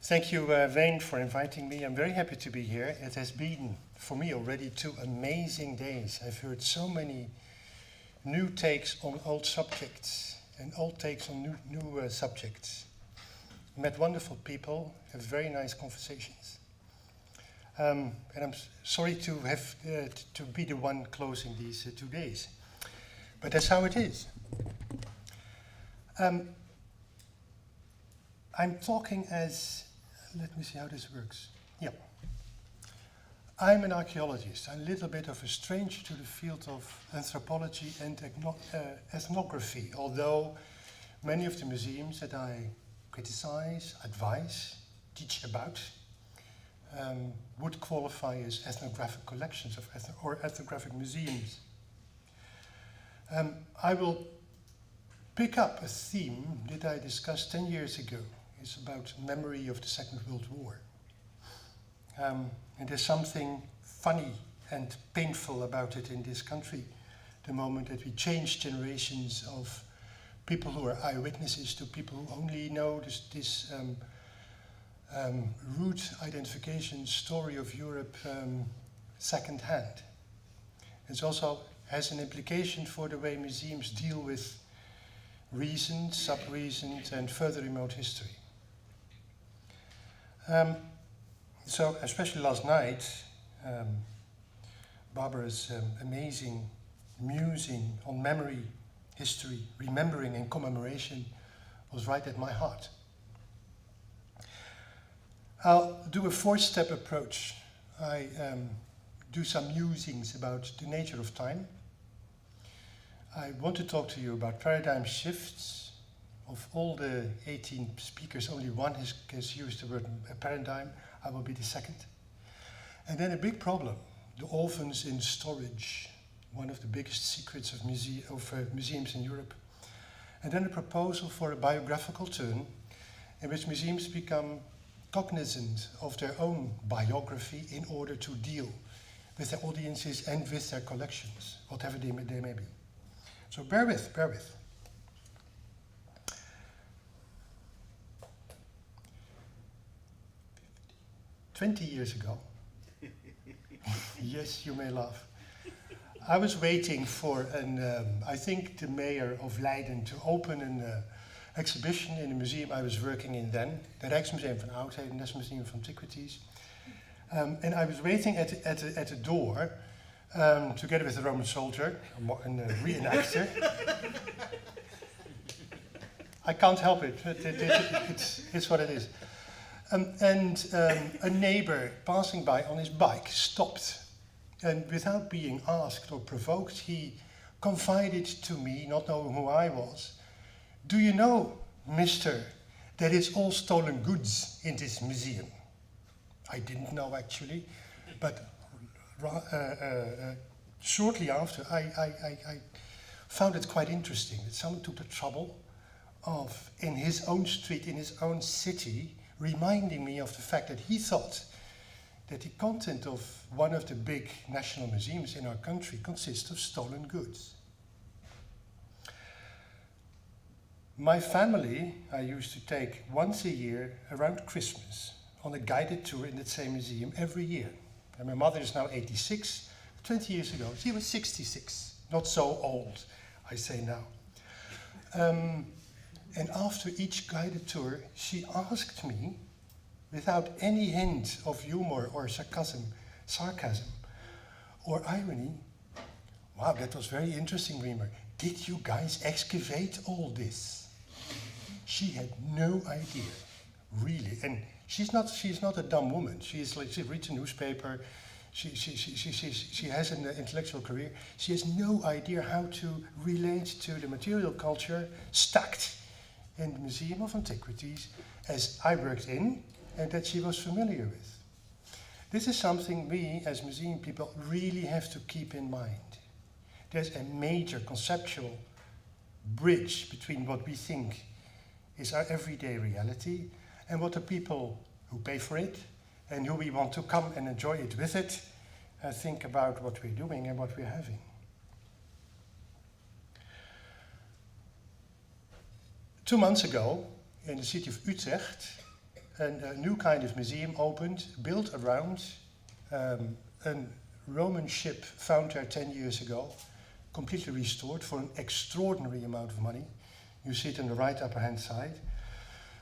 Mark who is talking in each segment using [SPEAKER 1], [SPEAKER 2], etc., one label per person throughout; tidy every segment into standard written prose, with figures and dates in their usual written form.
[SPEAKER 1] Thank you, Wayne, for inviting me. I'm very happy to be here. It has been, for me, already 2 amazing days. I've heard so many new takes on old subjects and old takes on new subjects. Met wonderful people, have very nice conversations. And I'm sorry to have to be the one closing these 2 days, but that's how it is. I'm talking as, let me see how this works. Yeah. I'm an archaeologist. I'm a little bit of a stranger to the field of anthropology and ethnography, although many of the museums that I criticize, advise, teach about, would qualify as ethnographic collections of or ethnographic museums. I will pick up a theme that I discussed 10 years ago. It's about memory of the Second World War. And there's something funny and painful about it in this country, the moment that we change generations of people who are eyewitnesses to people who only know this root identification story of Europe secondhand. It also has an implication for the way museums deal with recent, sub-recent and further remote history. So especially last night, Barbara's amazing musing on memory, history, remembering and commemoration was right at my heart. I'll do a 4-step approach. I do some musings about the nature of time. I want to talk to you about paradigm shifts. Of all the 18 speakers, only one has used the word paradigm. I will be the second. And then a big problem, the ovens in storage, one of the biggest secrets of museums in Europe. And then a proposal for a biographical turn in which museums become cognizant of their own biography in order to deal with their audiences and with their collections, whatever they may be. So bear with. 20 years ago, yes, you may laugh, I was waiting for I think the mayor of Leiden to open an exhibition in the museum I was working in then, the Rijksmuseum van Oudheden, National Museum of Antiquities. And I was waiting at the door together with a Roman soldier, a reenactor. I can't help it, it's what it is. A neighbor passing by on his bike stopped, and without being asked or provoked, he confided to me, not knowing who I was, "Do you know, mister, that it's all stolen goods in this museum?" I didn't know actually, but shortly after I found it quite interesting that someone took the trouble of, in his own street, in his own city, reminding me of the fact that he thought that the content of one of the big national museums in our country consists of stolen goods. My family, I used to take once a year around Christmas on a guided tour in that same museum every year. And my mother is now 86. 20 years ago, she was 66. Not so old, I say now. And after each guided tour, she asked me, without any hint of humor or sarcasm or irony, "Wow, that was very interesting, Riemer. Did you guys excavate all this?" She had no idea, really. And she's not a dumb woman. She reads a newspaper. She has an intellectual career. She has no idea how to relate to the material culture stacked in the Museum of Antiquities as I worked in and that she was familiar with. This is something we as museum people really have to keep in mind. There's a major conceptual bridge between what we think is our everyday reality and what the people who pay for it and who we want to come and enjoy it with it think about what we're doing and what we're having. Two months ago, in the city of Utrecht, a new kind of museum opened, built around a Roman ship found there 10 years ago, completely restored for an extraordinary amount of money. You see it on the right upper hand side.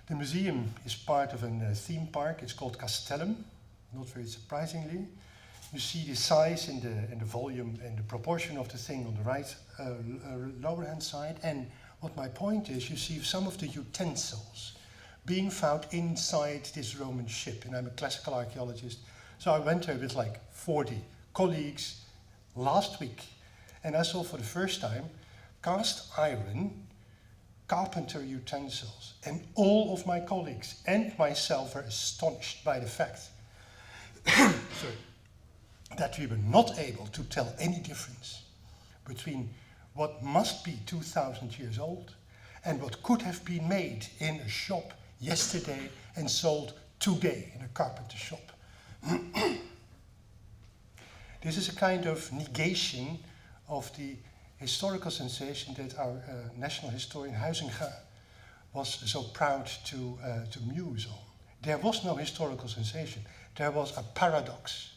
[SPEAKER 1] The museum is part of a theme park. It's called Castellum, not very surprisingly. You see the size and the volume and the proportion of the thing on the right lower hand side. And what my point is, you see some of the utensils being found inside this Roman ship. And I'm a classical archaeologist, so I went there with like 40 colleagues last week. And I saw for the first time cast iron carpenter utensils. And all of my colleagues and myself were astonished by the fact sorry, that we were not able to tell any difference between what must be 2,000 years old and what could have been made in a shop yesterday and sold today in a carpenter shop. This is a kind of negation of the historical sensation that our national historian Huizinga was so proud to muse on. There was no historical sensation, there was a paradox.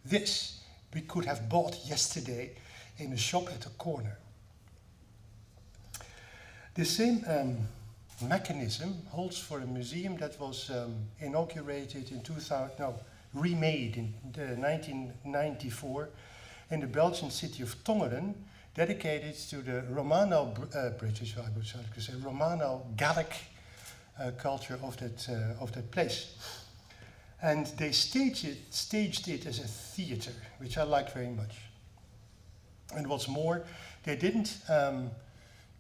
[SPEAKER 1] This we could have bought yesterday in a shop at the corner. The same mechanism holds for a museum that was inaugurated in remade in 1994 in the Belgian city of Tongeren, dedicated to the Romano-British, I would say, Romano-Gallic culture of that place. And they staged it as a theater, which I like very much. And what's more, they didn't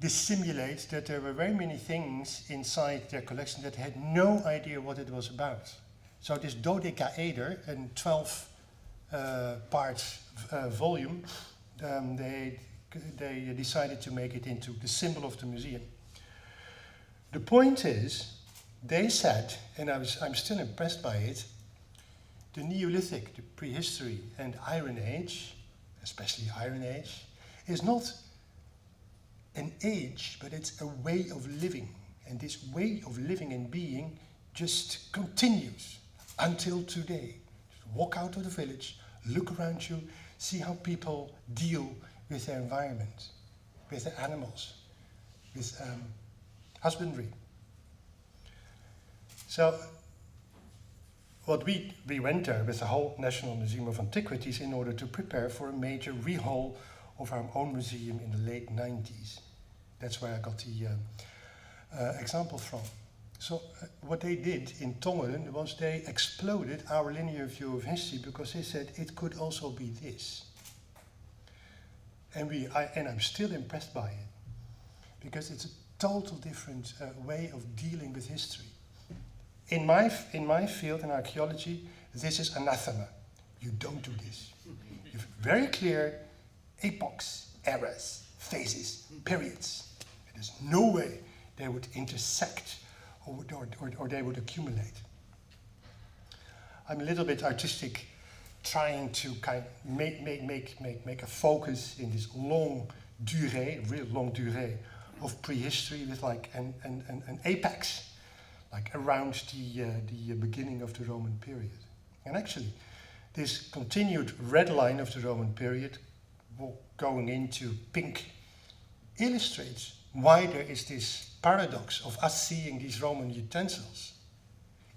[SPEAKER 1] dissimulate that there were very many things inside their collection that they had no idea what it was about. So this dodecaeder, a 12-part volume, they decided to make it into the symbol of the museum. The point is, they said, and I'm still impressed by it, the Neolithic, the prehistory, and Iron Age, especially Iron Age, is not an age, but it's a way of living. And this way of living and being just continues until today. Just walk out of the village, look around you, see how people deal with their environment, with their animals, with husbandry. So, what we went there with the whole National Museum of Antiquities in order to prepare for a major rehaul of our own museum in the late 90s. That's where I got the example from. So what they did in Tongeren was they exploded our linear view of history because they said it could also be this. And I'm still impressed by it because it's a total different way of dealing with history. In my field, in archaeology, this is anathema. You don't do this. You have very clear epochs, eras, phases, periods. There's no way they would intersect or they would accumulate. I'm a little bit artistic, trying to kind of make a focus in this real long durée of prehistory with like an apex, like around the beginning of the Roman period. And actually, this continued red line of the Roman period, going into pink, illustrates why there is this paradox of us seeing these Roman utensils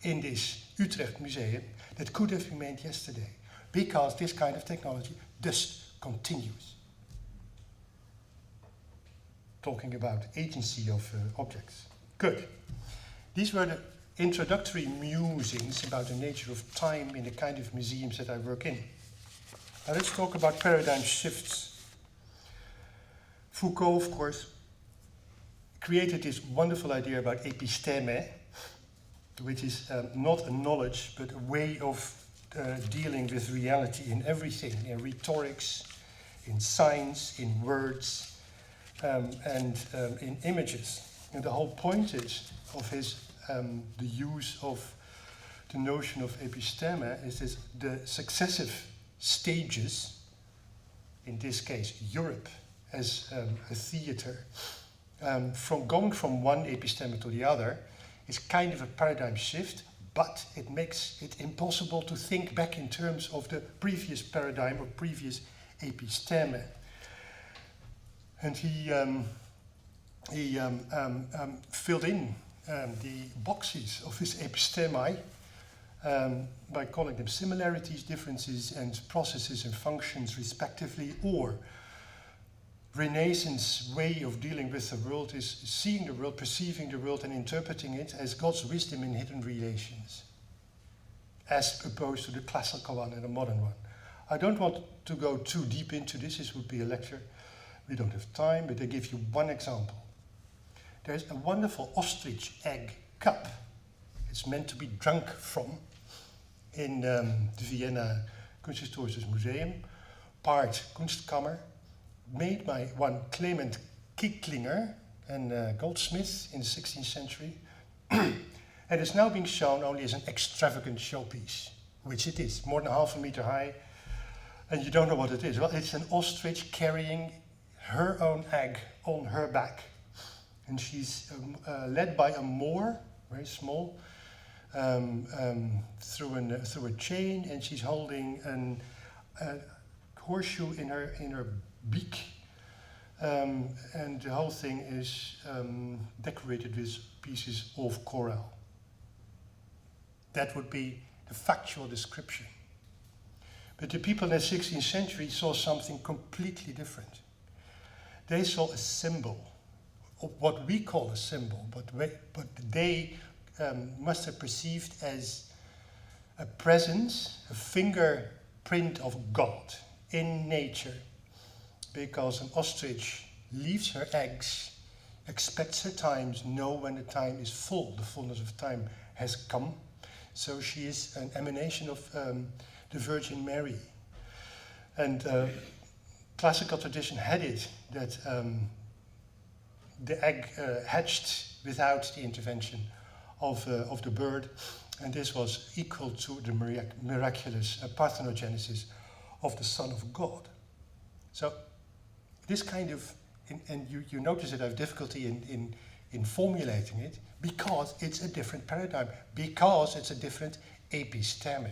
[SPEAKER 1] in this Utrecht museum that could have been made yesterday, because this kind of technology just continues. Talking about agency of objects. Good. These were the introductory musings about the nature of time in the kind of museums that I work in. Now let's talk about paradigm shifts. Foucault, of course, created this wonderful idea about episteme, which is not a knowledge, but a way of dealing with reality in everything, in rhetorics, in science, in words, and in images. And the whole point is of his the use of the notion of episteme is this, the successive stages, in this case Europe as a theater, from going from one episteme to the other, is kind of a paradigm shift, but it makes it impossible to think back in terms of the previous paradigm or previous episteme. And he filled in the boxes of his epistemae by calling them similarities, differences, and processes and functions respectively, or Renaissance way of dealing with the world is seeing the world, perceiving the world, and interpreting it as God's wisdom in hidden relations, as opposed to the classical one and the modern one. I don't want to go too deep into this. This would be a lecture. We don't have time, but I give you one example. There's a wonderful ostrich egg cup. It's meant to be drunk from in the Vienna Kunsthistorisches Museum, part Kunstkammer, made by one Clement Kicklinger, a goldsmith in the 16th century, and is now being shown only as an extravagant showpiece, which it is, more than ½ meter high, and you don't know what it is. Well, it's an ostrich carrying her own egg on her back, and she's led by a Moor, very small, through a chain, and she's holding a horseshoe in her beak, and the whole thing is decorated with pieces of coral. That would be the factual description. But the people in the 16th century saw something completely different. They saw a symbol, of what we call a symbol, but they must have perceived as a presence, a fingerprint of God in nature, because an ostrich leaves her eggs, expects her times, know when the time is full, the fullness of time has come. So she is an emanation of the Virgin Mary. And classical tradition had it that the egg hatched without the intervention of the bird, and this was equal to the miraculous parthenogenesis of the Son of God. So this kind of, and you notice that I have difficulty in formulating it, because it's a different paradigm, because it's a different episteme.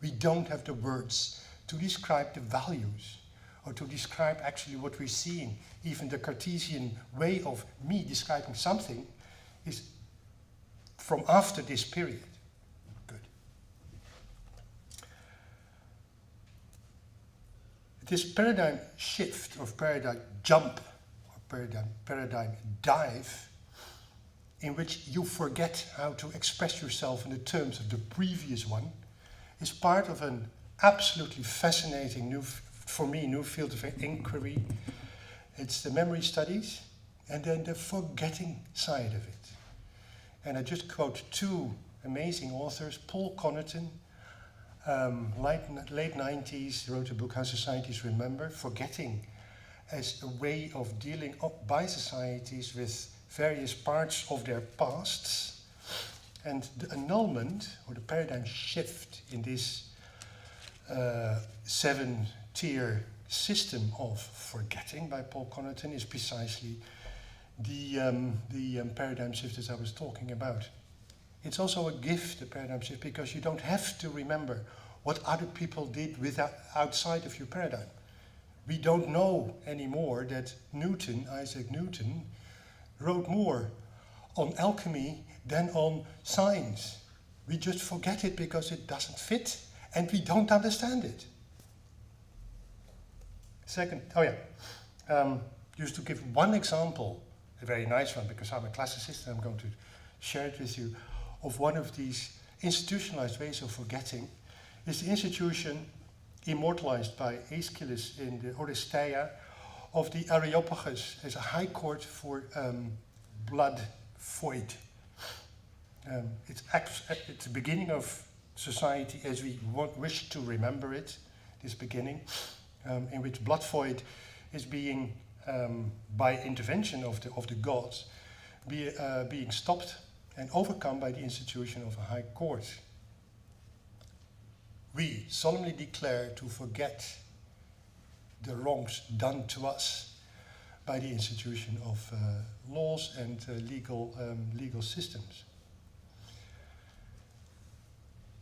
[SPEAKER 1] We don't have the words to describe the values, or to describe actually what we're seeing. Even the Cartesian way of me describing something is from after this period. Good. This paradigm shift, or paradigm jump, or paradigm dive, in which you forget how to express yourself in the terms of the previous one, is part of an absolutely fascinating for me, new field of inquiry. It's the memory studies, and then the forgetting side of it. And I just quote two amazing authors, Paul Connaughton, late 90s, wrote a book, How Societies Remember, forgetting as a way of dealing by societies with various parts of their pasts, and the annulment, or the paradigm shift in this 7-tier system of forgetting by Paul Connaughton is precisely the paradigm shift that I was talking about. It's also a gift, the paradigm shift, because you don't have to remember what other people did outside of your paradigm. We don't know anymore that Isaac Newton, wrote more on alchemy than on science. We just forget it because it doesn't fit and we don't understand it. Second, just to give one example, a very nice one, because I'm a classicist and I'm going to share it with you, of one of these institutionalized ways of forgetting, is the institution immortalized by Aeschylus in the Oresteia of the Areopagus as a high court for blood void. It's the beginning of society as we wish to remember it, this beginning, in which blood void is being, by intervention of the gods, being stopped and overcome by the institution of a high court. We solemnly declare to forget the wrongs done to us by the institution of laws and legal systems.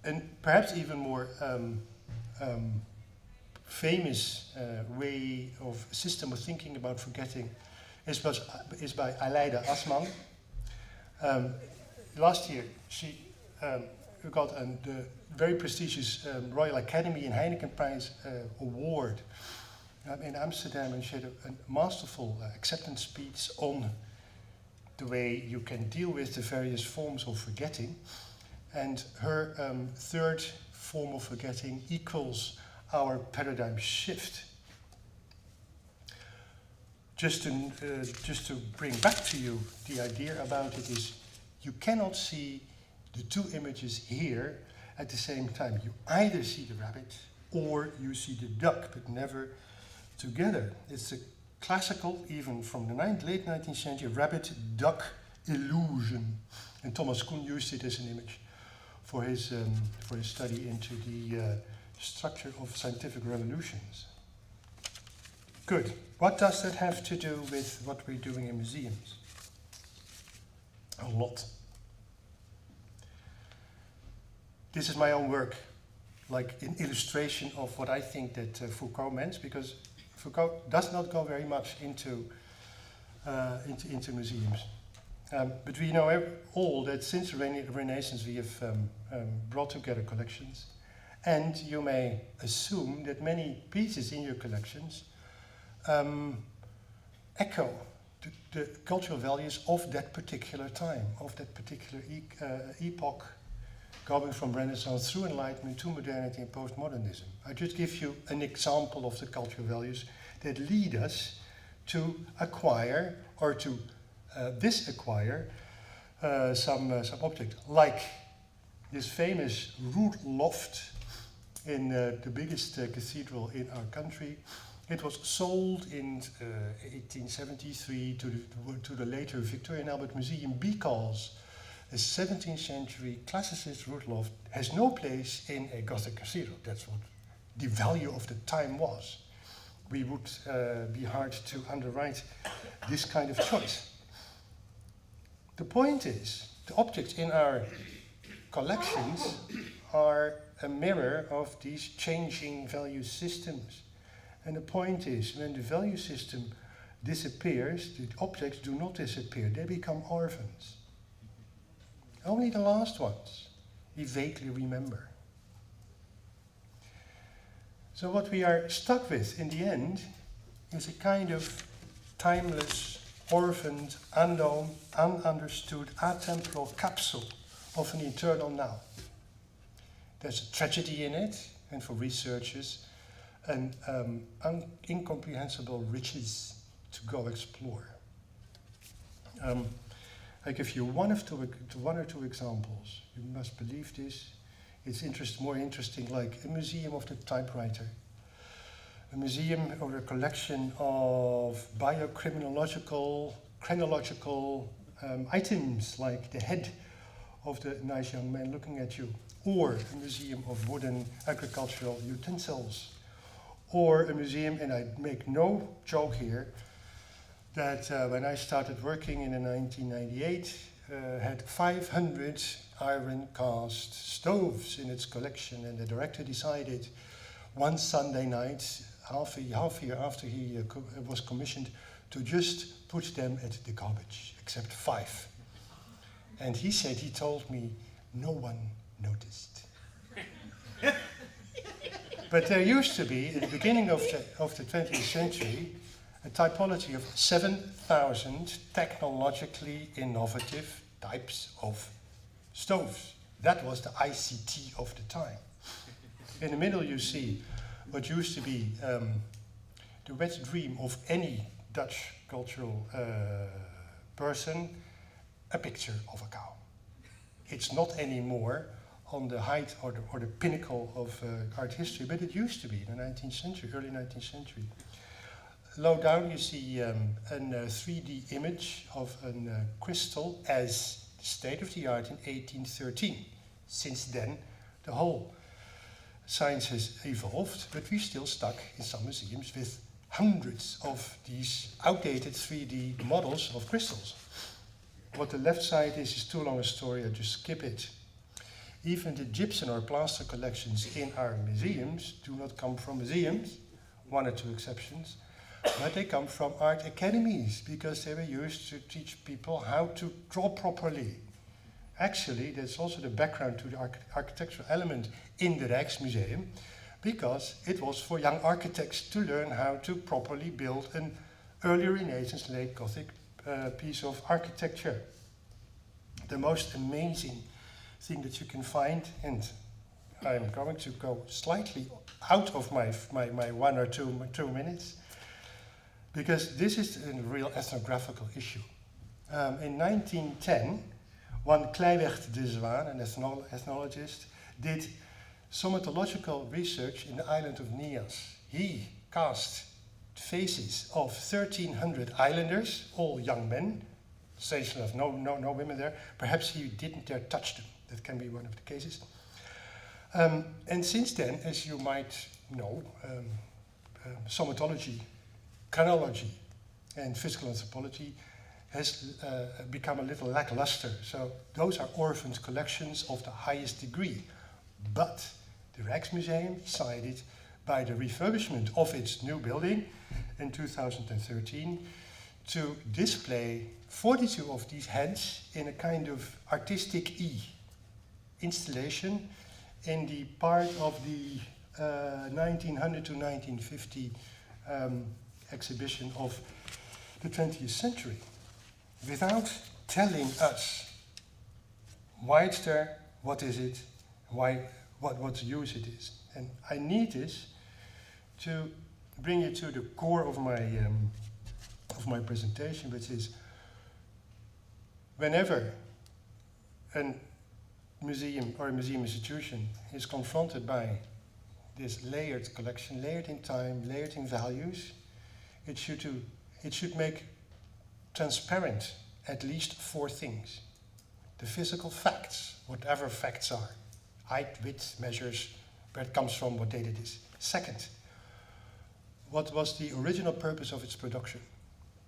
[SPEAKER 1] and perhaps even more famous way of system of thinking about forgetting is by Aleida Assmann. Last year she got the very prestigious Royal Academy and Heineken Prize award in Amsterdam, and she had a masterful acceptance speech on the way you can deal with the various forms of forgetting. And her third form of forgetting equals our paradigm shift. Just to bring back to you the idea about it is, you cannot see the two images here at the same time. You either see the rabbit or you see the duck, but never together. It's a classical, even from the late 19th century, rabbit-duck illusion. And Thomas Kuhn used it as an image for his study into the structure of scientific revolutions. Good. What does that have to do with what we're doing in museums? A lot. This is my own work, like an illustration of what I think that Foucault meant, because Foucault does not go very much into museums. But we know all that since the Renaissance we have brought together collections, and you may assume that many pieces in your collections echo the cultural values of that particular time, of that particular epoch, going from Renaissance through Enlightenment to modernity and postmodernism. I just give you an example of the cultural values that lead us to acquire or to disacquire some object, like this famous root loft in the biggest cathedral in our country. It was sold in 1873 to the later Victorian Albert Museum because a 17th century classicist root loft has no place in a Gothic cathedral. That's what the value of the time was. We would be hard to underwrite this kind of choice. The point is, the objects in our collections are a mirror of these changing value systems. And the point is, when the value system disappears, the objects do not disappear, they become orphans. Only the last ones we vaguely remember. So what we are stuck with in the end is a kind of timeless, orphaned, unknown, ununderstood, atemporal capsule of an eternal now. There's a tragedy in it, and for researchers, and incomprehensible riches to go explore. I give you one or two examples. You must believe this. It's more interesting, like a museum of the typewriter, a museum or a collection of biocriminological, chronological items, like the head of the nice young man looking at you, or a museum of wooden agricultural utensils, or a museum, and I make no joke here, that when I started working in 1998, had 500 iron cast stoves in its collection, and the director decided one Sunday night, half a year after he was commissioned, to just put them at the garbage, except 5. And he said, he told me, no one noticed. But there used to be, at the beginning of the 20th century, a typology of 7,000 technologically innovative types of stoves. That was the ICT of the time. In the middle you see what used to be the wet dream of any Dutch cultural person, a picture of a cow. It's not anymore on the height or the pinnacle of art history, but it used to be in the 19th century, early 19th century. Low down you see a 3D image of a crystal as state of the art in 1813. Since then, the whole science has evolved, but we're still stuck in some museums with hundreds of these outdated 3D models of crystals. What the left side is too long a story, I just skip it. Even the gypsum or plaster collections in our museums do not come from museums, one or two exceptions, but they come from art academies because they were used to teach people how to draw properly. Actually, that's also the background to the architectural element in the Rijksmuseum, because it was for young architects to learn how to properly build an early Renaissance, late Gothic piece of architecture. The most amazing thing that you can find, and I'm going to go slightly out of my 1 or 2 minutes, because this is a real ethnographical issue. In 1910, one Kleiweg de Zwaan, an ethnologist, did somatological research in the island of Nias. He cast faces of 1,300 islanders, all young men, strangely enough, no women there. Perhaps he didn't dare touch them. That can be one of the cases. And since then, as you might know, somatology, chronology, and physical anthropology has become a little lackluster. So those are orphaned collections of the highest degree. But the Rijksmuseum decided, by the refurbishment of its new building in 2013, to display 42 of these heads in a kind of artistic installation in the part of the 1900 to 1950 exhibition of the 20th century, without telling us why it's there, what is it, what use it is. And I need this to bring you to the core of my presentation, which is whenever a museum or a museum institution is confronted by this layered collection, layered in time, layered in values, it should make transparent at least 4 things. The physical facts, whatever facts are, height, width, measures, where it comes from, what date it is. Second, what was the original purpose of its production?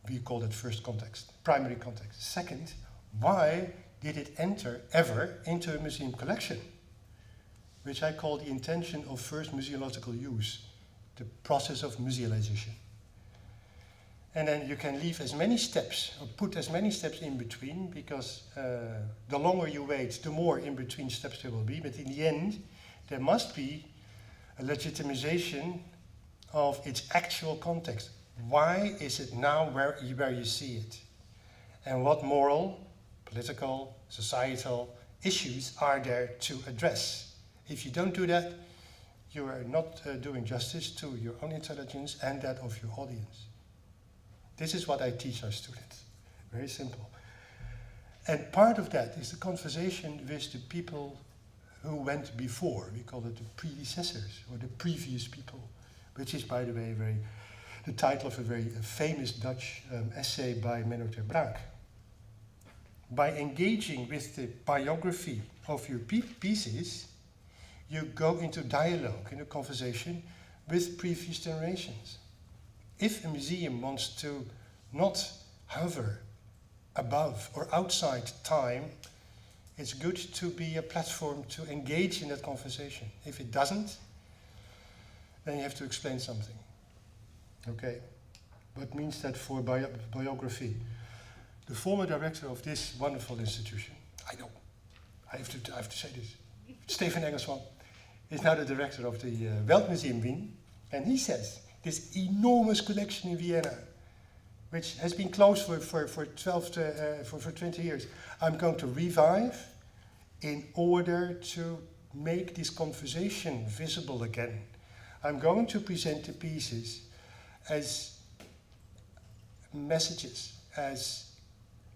[SPEAKER 1] We call that first context, primary context. Second, why did it enter ever into a museum collection? Which I call the intention of first museological use, the process of musealization. And then you can leave as many steps, or put as many steps in between, because the longer you wait, the more in between steps there will be. But in the end, there must be a legitimization of its actual context. Why is it now where you see it? And what moral, political, societal issues are there to address? If you don't do that, you are not doing justice to your own intelligence and that of your audience. This is what I teach our students. Very simple. And part of that is the conversation with the people who went before. We call it the predecessors, or the previous people, which is, by the way, the title of a very famous Dutch essay by Menno ter Braak. By engaging with the biography of your pieces, you go into dialogue, in a conversation with previous generations. If a museum wants to not hover above or outside time, it's good to be a platform to engage in that conversation. If it doesn't, then you have to explain something. Okay? What means that for biography? The former director of this wonderful institution, I know, I have to say this, Stefan Engelsman, is now the director of the Weltmuseum Wien, and he says, this enormous collection in Vienna, which has been closed for 20 years, I'm going to revive in order to make this conversation visible again. I'm going to present the pieces as messages, as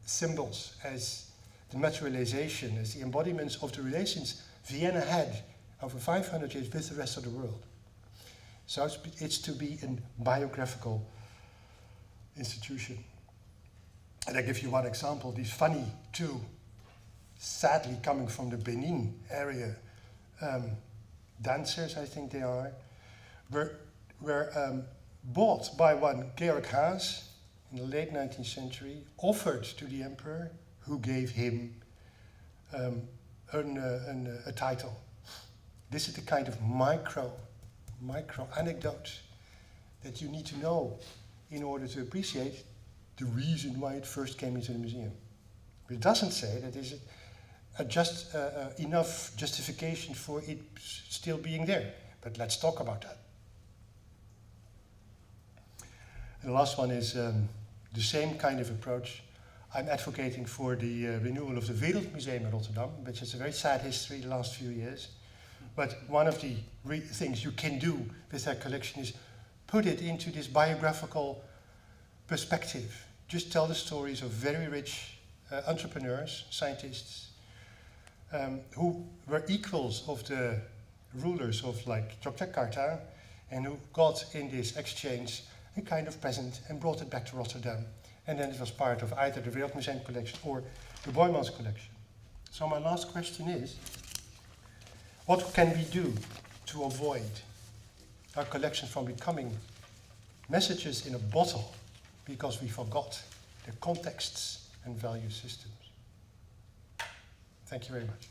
[SPEAKER 1] symbols, as the materialization, as the embodiments of the relations Vienna had over 500 years with the rest of the world. So it's to be a biographical institution. And I give you one example. These funny 2, sadly coming from the Benin area, dancers, I think they are, were bought by one Georg Haas in the late 19th century, offered to the emperor, who gave him a a title. This is the kind of micro anecdote that you need to know in order to appreciate the reason why it first came into the museum. But it doesn't say that is just enough justification for it still being there. But let's talk about that. And the last one is the same kind of approach. I'm advocating for the renewal of the Wereldmuseum in Rotterdam, which has a very sad history the last few years. But one of the things you can do with that collection is put it into this biographical perspective. Just tell the stories of very rich entrepreneurs, scientists, who were equals of the rulers of like Yogyakarta, and who got in this exchange a kind of present and brought it back to Rotterdam. And then it was part of either the Wereldmuseum collection or the Boijmans collection. So my last question is, what can we do to avoid our collection from becoming messages in a bottle because we forgot the contexts and value systems? Thank you very much.